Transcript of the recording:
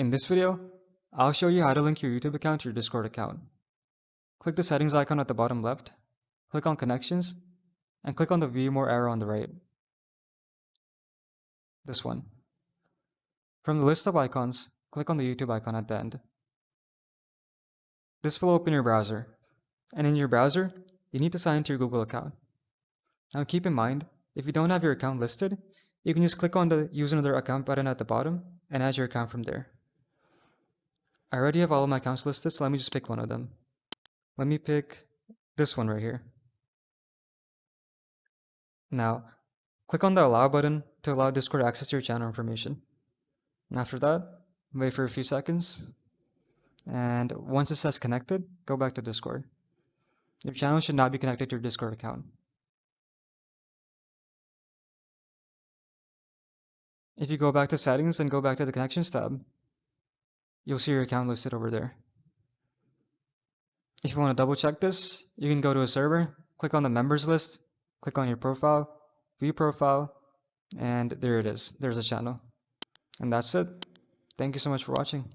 In this video, I'll show you how to link your YouTube account to your Discord account. Click the settings icon at the bottom left, click on connections, and click on the view more arrow on the right. This one. From the list of icons, click on the YouTube icon at the end. This will open your browser, and in your browser, you need to sign into your Google account. Now keep in mind, if you don't have your account listed, you can just click on the Use Another Account button at the bottom and add your account from there. I already have all of my accounts listed, so let me just pick one of them. Let me pick this one right here. Now, click on the Allow button to allow Discord access to your channel information. And after that, wait for a few seconds. And once it says connected, go back to Discord. Your channel should not be connected to your Discord account. If you go back to settings and go back to the connections tab, you'll see your account listed over there. If you want to double check this, you can go to a server, click on the members list, click on your profile, view profile, and there it is. There's a channel. And that's it. Thank you so much for watching.